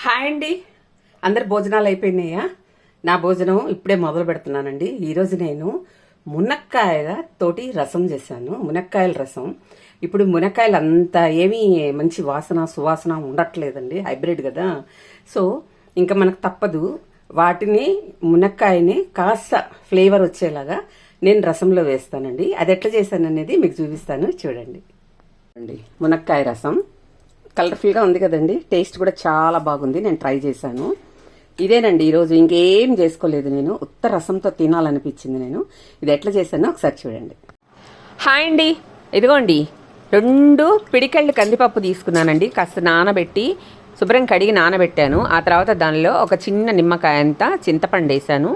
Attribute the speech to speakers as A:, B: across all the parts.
A: Hi అండి. అందరు భోజనాలు అయిపోయినాయా? నా భోజనం ఇప్పుడే మొదలు పెడుతున్నానండి. ఈరోజు నేను మునక్కాయల తోటి రసం చేశాను, మునక్కాయల రసం. ఇప్పుడు మునక్కాయలు అంత ఏమీ మంచి వాసన సువాసన ఉండట్లేదండి, హైబ్రిడ్ కదా. సో ఇంకా మనకు తప్పదు, వాటిని మునక్కాయని కాస్త ఫ్లేవర్ వచ్చేలాగా నేను రసంలో వేస్తానండి. అది ఎట్లా చేశాను అనేది మీకు చూపిస్తాను, చూడండి. మునక్కాయ రసం కలర్ఫుల్గా ఉంది కదండి, టేస్ట్ కూడా చాలా బాగుంది. నేను ట్రై చేశాను. ఇదేనండి ఈరోజు, ఇంకేం చేసుకోలేదు నేను, ఉత్త రసంతో తినాలనిపించింది. నేను ఇది ఎట్లా చేశానో ఒకసారి చూడండి. హాయ్ అండి, ఇదిగోండి 2 పిడికెళ్ళు కందిపప్పు తీసుకున్నానండి. కాస్త నానబెట్టి శుభ్రం కడిగి నానబెట్టాను. ఆ తర్వాత దానిలో ఒక చిన్న నిమ్మకాయ అంతా చింతపండు వేసాను.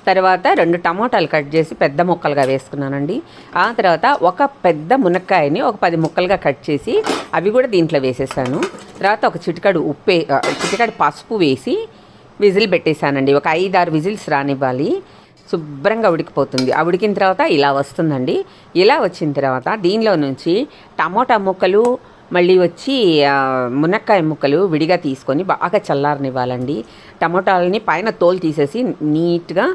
A: తర్వాత 2 టమోటాలు కట్ చేసి పెద్ద ముక్కలుగా వేసుకున్నానండి. ఆ తర్వాత ఒక పెద్ద మునక్కాయని ఒక 10 ముక్కలుగా కట్ చేసి అవి కూడా దీంట్లో వేసేసాను. తర్వాత ఒక చిటికడు చిటికడు పసుపు వేసి విజిల్ పెట్టేశానండి. ఒక 5-6 విజిల్స్ రానివ్వాలి. శుభ్రంగా ఉడికిపోతుంది. ఆ ఉడికిన తర్వాత ఇలా వస్తుందండి. ఇలా వచ్చిన తర్వాత దీనిలో నుంచి టమోటా ముక్కలు మళ్ళీ వచ్చి మునక్కాయ ముక్కలు విడిగా తీసుకొని బాగా చల్లారనివ్వాలండి. టమోటాలని పైన తోలు తీసేసి నీట్గా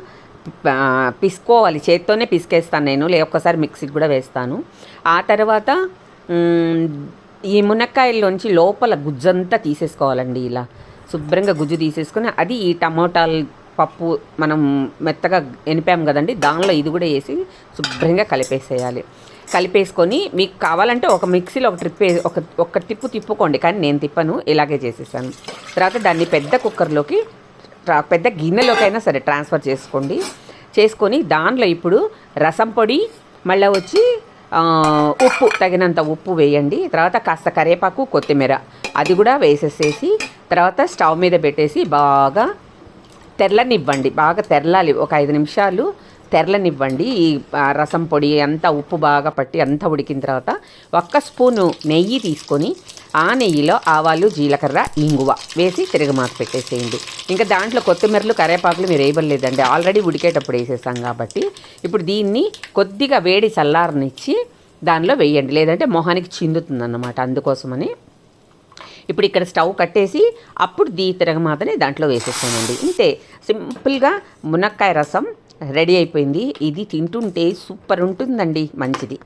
A: పిసుకోవాలి. చేత్తోనే పిసికేస్తాను నేను, ఒక్కసారి మిక్సీకి కూడా వేస్తాను. ఆ తర్వాత ఈ మునక్కాయల్లోంచి లోపల గుజ్జంతా తీసేసుకోవాలండి. ఇలా శుభ్రంగా గుజ్జు తీసేసుకొని అది ఈ టమోటాలు పప్పు మనం మెత్తగా ఎనిపాం కదండి, దానిలో ఇది కూడా వేసి శుభ్రంగా కలిపేసేయాలి. కలిపేసుకొని మీకు కావాలంటే ఒక మిక్సీలో ఒక టిప్పు తిప్పుకోండి, కానీ నేను తిప్పను, ఇలాగే చేసేసాను. తర్వాత దాన్ని పెద్ద కుక్కర్లోకి పెద్ద గిన్నెలోకైనా సరే ట్రాన్స్ఫర్ చేసుకొని దానిలో ఇప్పుడు రసం పొడి, మళ్ళీ వచ్చి ఉప్పు, తగినంత ఉప్పు వేయండి. తర్వాత కాస్త కరివేపాకు, కొత్తిమీర అది కూడా వేసేసేసి తర్వాత స్టవ్ మీద పెట్టేసి బాగా తెరలనివ్వండి. బాగా తెరలాలి, ఒక 5 నిమిషాలు తెరలనివ్వండి. ఈ రసం పొడి అంతా ఉప్పు బాగా పట్టి అంతా ఉడికిన తర్వాత 1 స్పూను నెయ్యి తీసుకొని ఆ నెయ్యిలో ఆవాలు, జీలకర్ర, ఇంగువ వేసి తిరగమాత పెట్టేసేయండి. ఇంకా దాంట్లో కొత్తిమీరలు, కరివేపాకులు మీరు వేయబడలేదండి, ఆల్రెడీ ఉడికేటప్పుడు వేసేసాం కాబట్టి. ఇప్పుడు దీన్ని కొద్దిగా వేడి చల్లారనిచ్చి దానిలో వేయండి, లేదంటే మొహానికి చిందుతుందన్నమాట. అందుకోసమని ఇప్పుడు ఇక్కడ స్టవ్ కట్టేసి అప్పుడు తిరగమాతని దాంట్లో వేసేసానండి. ఇంతే, సింపుల్గా మునక్కాయ రసం రెడీ అయిపోయింది. ఇది తింటుంటే సూపర్ ఉంటుందండి, మంచిది.